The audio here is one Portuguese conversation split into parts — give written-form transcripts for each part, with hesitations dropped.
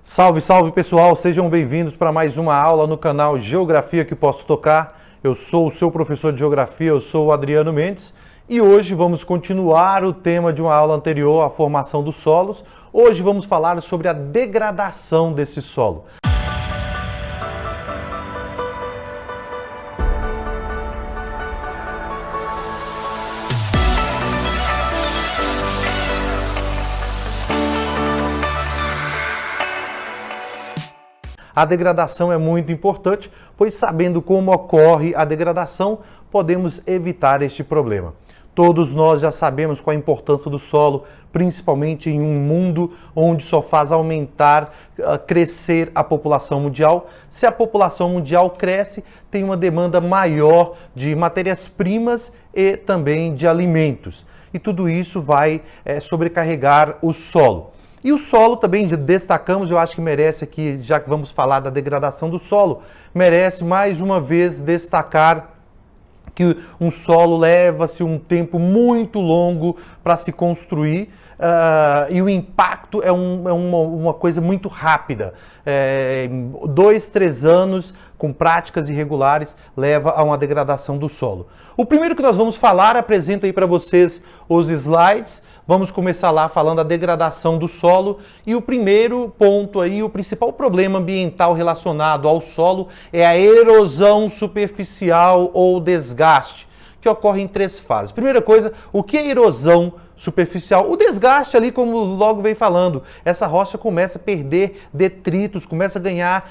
Salve, salve pessoal, sejam bem-vindos para mais uma aula no canal Geografia que Posso Tocar. Eu sou o seu professor de Geografia, eu sou o Adriano Mendes e hoje vamos continuar o tema de uma aula anterior, a formação dos solos. Hoje vamos falar sobre a degradação desse solo. A degradação é muito importante, pois sabendo como ocorre a degradação, podemos evitar este problema. Todos nós já sabemos qual a importância do solo, principalmente em um mundo onde só faz aumentar, crescer a população mundial. Se a população mundial cresce, tem uma demanda maior de matérias-primas e também de alimentos. E tudo isso vai sobrecarregar o solo. E o solo também destacamos, eu acho que merece aqui, já que vamos falar da degradação do solo, merece mais uma vez destacar que um solo leva-se um tempo muito longo para se construir e o impacto é uma coisa muito rápida. 2, 3 anos com práticas irregulares leva a uma degradação do solo. O primeiro que nós vamos falar, apresento aí para vocês os slides. Vamos começar lá falando da degradação do solo e o primeiro ponto aí, o principal problema ambiental relacionado ao solo é a erosão superficial ou desgaste, que ocorre em 3 fases. Primeira coisa, o que é erosão superficial? O desgaste ali, como logo veio falando, essa rocha começa a perder detritos, começa a ganhar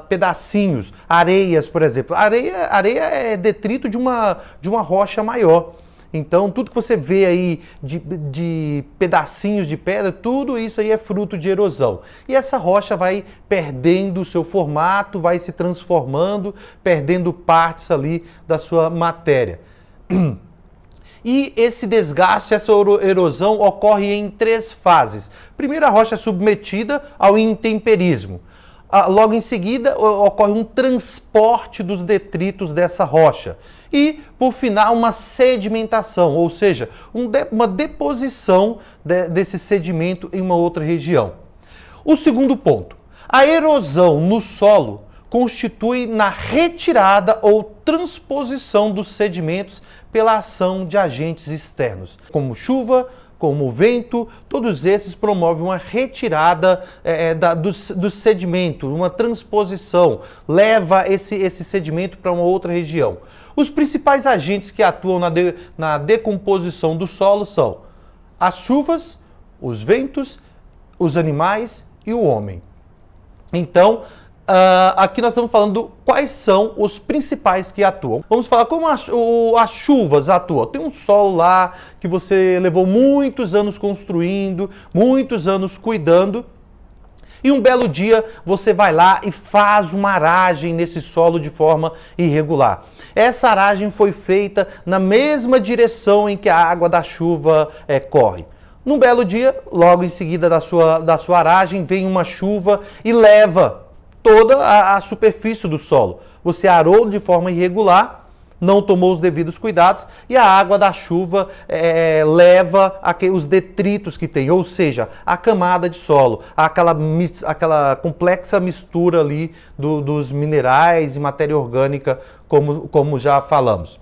pedacinhos, areias, por exemplo. Areia é detrito de uma rocha maior. Então, tudo que você vê aí de pedacinhos de pedra, tudo isso aí é fruto de erosão. E essa rocha vai perdendo o seu formato, vai se transformando, perdendo partes ali da sua matéria. E esse desgaste, essa erosão ocorre em 3 fases. Primeiro, a rocha é submetida ao intemperismo. Logo em seguida, ocorre um transporte dos detritos dessa rocha. E, por final, uma sedimentação, ou seja, uma deposição desse sedimento em uma outra região. O segundo ponto, a erosão no solo constitui na retirada ou transposição dos sedimentos pela ação de agentes externos, como chuva, como o vento, todos esses promovem uma retirada do sedimento, uma transposição, leva esse sedimento para uma outra região. Os principais agentes que atuam na decomposição do solo são as chuvas, os ventos, os animais e o homem. Então, aqui nós estamos falando quais são os principais que atuam. Vamos falar como as chuvas atuam. Tem um solo lá que você levou muitos anos construindo, muitos anos cuidando, e um belo dia você vai lá e faz uma aragem nesse solo de forma irregular. Essa aragem foi feita na mesma direção em que a água da chuva corre. Num belo dia, logo em seguida da sua aragem, vem uma chuva e leva toda a superfície do solo. Você arou de forma irregular, não tomou os devidos cuidados e a água da chuva leva os detritos que tem, ou seja, a camada de solo, aquela complexa mistura ali dos minerais e matéria orgânica, como já falamos.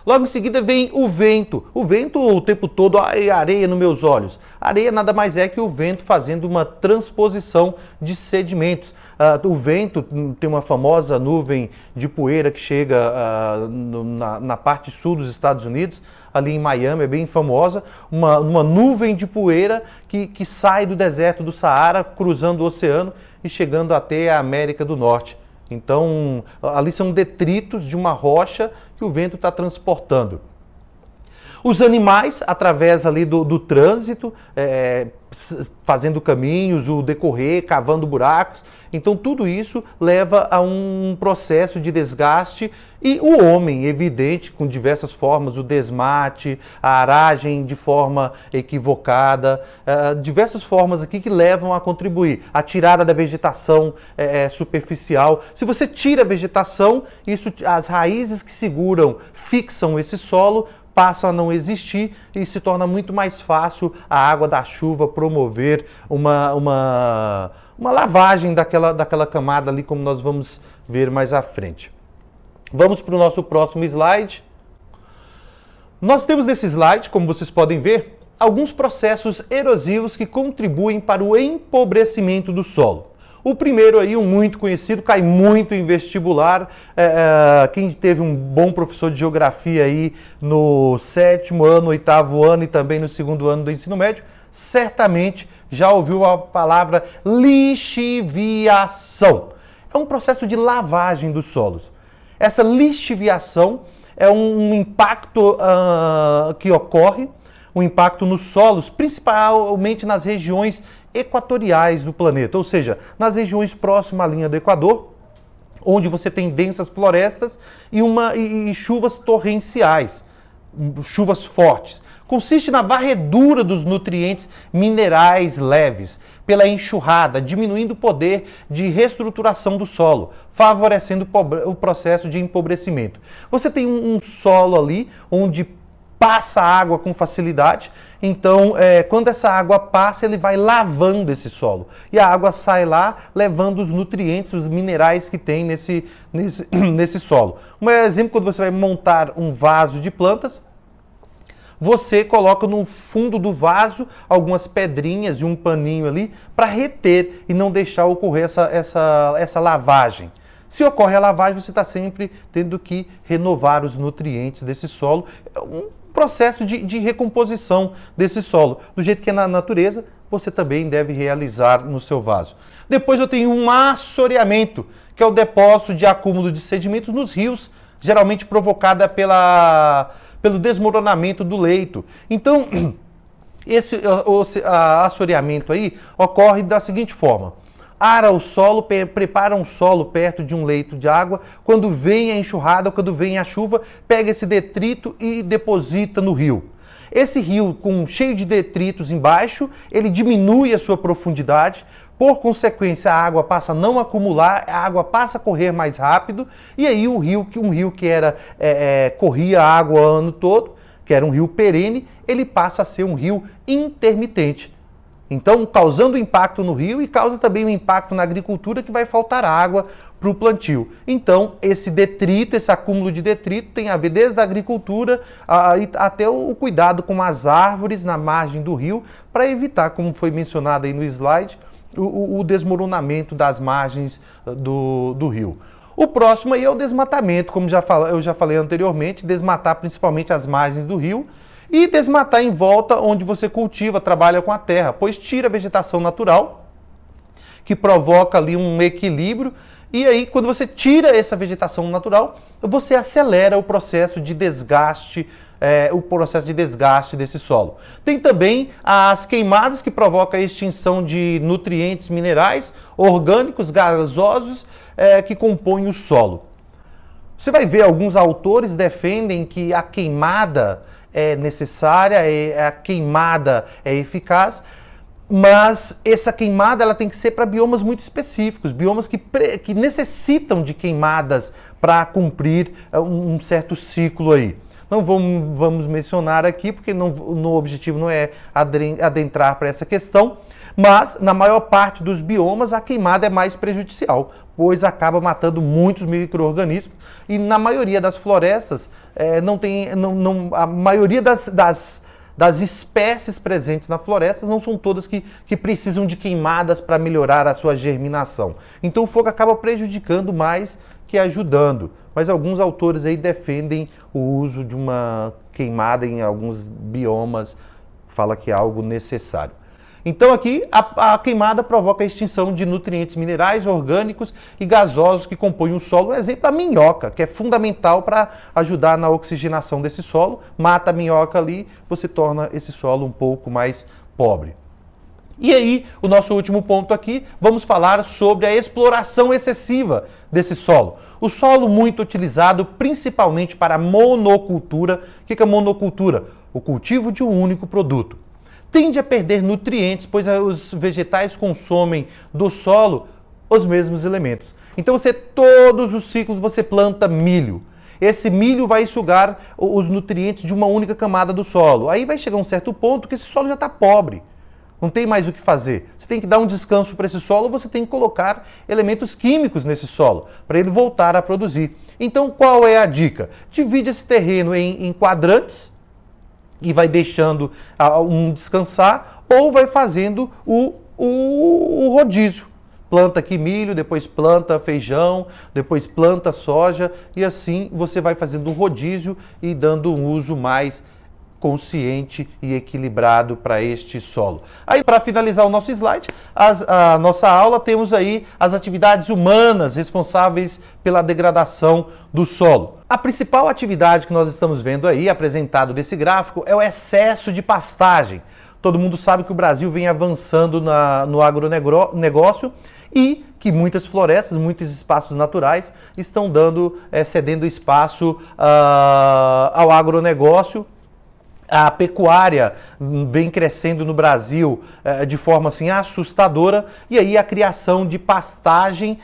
Logo em seguida vem o vento. O vento o tempo todo, areia nos meus olhos. Areia nada mais é que o vento fazendo uma transposição de sedimentos. O vento tem uma famosa nuvem de poeira que chega na parte sul dos Estados Unidos, ali em Miami, é bem famosa. Uma nuvem de poeira que sai do deserto do Saara, cruzando o oceano e chegando até a América do Norte. Então, ali são detritos de uma rocha que o vento está transportando. Os animais, através ali do trânsito, fazendo caminhos, o decorrer, cavando buracos. Então, tudo isso leva a um processo de desgaste e o homem, evidente, com diversas formas, o desmate, a aragem de forma equivocada, diversas formas aqui que levam a contribuir. A tirada da vegetação superficial. Se você tira a vegetação, as raízes que seguram, fixam esse solo, passam a não existir e se torna muito mais fácil a água da chuva promover uma lavagem daquela camada ali, como nós vamos ver mais à frente. Vamos para o nosso próximo slide. Nós temos nesse slide, como vocês podem ver, alguns processos erosivos que contribuem para o empobrecimento do solo. O primeiro aí, um muito conhecido, cai muito em vestibular. Quem teve um bom professor de geografia aí no 7º ano, 8º ano e também no 2º ano do ensino médio, certamente já ouviu a palavra lixiviação. É um processo de lavagem dos solos. Essa lixiviação é um impacto que ocorre, um impacto nos solos, principalmente nas regiões equatoriais do planeta, ou seja, nas regiões próximas à linha do Equador, onde você tem densas florestas e chuvas torrenciais, chuvas fortes. Consiste na varredura dos nutrientes minerais leves pela enxurrada, diminuindo o poder de reestruturação do solo, favorecendo o processo de empobrecimento. Você tem um solo ali onde passa água com facilidade, então quando essa água passa, ele vai lavando esse solo. E a água sai lá, levando os nutrientes, os minerais que tem nesse solo. Um exemplo, quando você vai montar um vaso de plantas, você coloca no fundo do vaso algumas pedrinhas e um paninho ali para reter e não deixar ocorrer essa lavagem. Se ocorre a lavagem, você está sempre tendo que renovar os nutrientes desse solo. É um processo de recomposição desse solo. Do jeito que é na natureza, você também deve realizar no seu vaso. Depois eu tenho um assoreamento, que é o depósito de acúmulo de sedimentos nos rios, geralmente provocada pelo desmoronamento do leito. Então, esse assoreamento aí ocorre da seguinte forma: ara o solo, prepara um solo perto de um leito de água, quando vem a enxurrada, quando vem a chuva, pega esse detrito e deposita no rio. Esse rio, cheio de detritos embaixo, ele diminui a sua profundidade, por consequência a água passa a não acumular, a água passa a correr mais rápido, e aí um rio que corria água o ano todo, que era um rio perene, ele passa a ser um rio intermitente. Então, causando impacto no rio e causa também um impacto na agricultura, que vai faltar água para o plantio. Então, esse detrito, esse acúmulo de detrito tem a ver desde a agricultura até o cuidado com as árvores na margem do rio, para evitar, como foi mencionado aí no slide, o desmoronamento das margens do rio. O próximo aí é o desmatamento, como eu já falei anteriormente, desmatar principalmente as margens do rio, e desmatar em volta onde você cultiva, trabalha com a terra, pois tira a vegetação natural, que provoca ali um equilíbrio, e aí quando você tira essa vegetação natural, você acelera o processo de desgaste, desse solo. Tem também as queimadas, que provocam a extinção de nutrientes minerais, orgânicos, gasosos, que compõem o solo. Você vai ver, alguns autores defendem que a queimada é necessária, a queimada é eficaz, mas essa queimada ela tem que ser para biomas muito específicos, biomas que necessitam de queimadas para cumprir um certo ciclo aí. Não vamos mencionar aqui, porque no objetivo não é adentrar para essa questão, mas na maior parte dos biomas a queimada é mais prejudicial, pois acaba matando muitos micro-organismos, e na maioria das florestas, a maioria das espécies presentes na floresta não são todas que precisam de queimadas para melhorar a sua germinação. Então o fogo acaba prejudicando mais que ajudando. Mas alguns autores aí defendem o uso de uma queimada em alguns biomas, fala que é algo necessário. Então aqui a queimada provoca a extinção de nutrientes minerais, orgânicos e gasosos que compõem o solo. Um exemplo, a minhoca, que é fundamental para ajudar na oxigenação desse solo. Mata a minhoca ali, você torna esse solo um pouco mais pobre. E aí, o nosso último ponto aqui, vamos falar sobre a exploração excessiva desse solo. O solo muito utilizado principalmente para monocultura. O que é monocultura? O cultivo de um único produto. Tende a perder nutrientes, pois os vegetais consomem do solo os mesmos elementos. Então todos os ciclos você planta milho. esse milho vai sugar os nutrientes de uma única camada do solo. Aí vai chegar um certo ponto que esse solo já está pobre. Não tem mais o que fazer. Você tem que dar um descanso para esse solo, você tem que colocar elementos químicos nesse solo, para ele voltar a produzir. Então, qual é a dica? Divide esse terreno em quadrantes e vai deixando um descansar, ou vai fazendo o rodízio. Planta aqui milho, depois planta feijão, depois planta soja, e assim você vai fazendo um rodízio e dando um uso mais consciente e equilibrado para este solo. Aí, para finalizar o nosso slide, a nossa aula, temos aí as atividades humanas responsáveis pela degradação do solo. A principal atividade que nós estamos vendo aí, apresentado nesse gráfico, é o excesso de pastagem. Todo mundo sabe que o Brasil vem avançando no agronegócio e que muitas florestas, muitos espaços naturais estão cedendo espaço ao agronegócio. A pecuária vem crescendo no Brasil de forma assim assustadora, e aí a criação de pastagem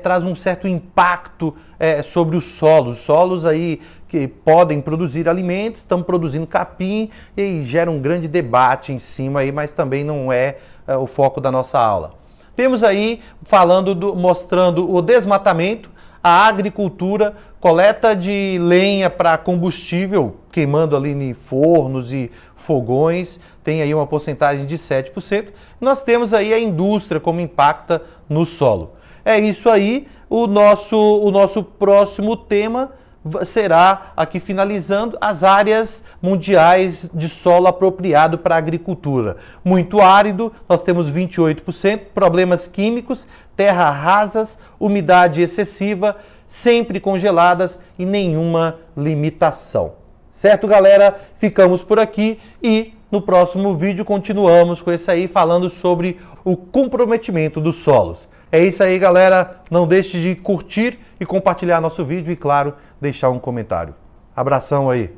traz um certo impacto sobre os solos. Os solos aí que podem produzir alimentos, estão produzindo capim, e aí gera um grande debate em cima aí, mas também não é o foco da nossa aula. Temos aí mostrando o desmatamento, a agricultura, coleta de lenha para combustível, queimando ali em fornos e fogões, tem aí uma porcentagem de 7%. Nós temos aí a indústria como impacta no solo. É isso aí, o nosso próximo tema será, aqui finalizando, as áreas mundiais de solo apropriado para a agricultura. Muito árido, nós temos 28%, problemas químicos, terra rasas, umidade excessiva, sempre congeladas e nenhuma limitação. Certo, galera? Ficamos por aqui e no próximo vídeo continuamos com esse aí, falando sobre o comprometimento dos solos. É isso aí, galera. Não deixe de curtir e compartilhar nosso vídeo e, claro, deixar um comentário. Abração aí.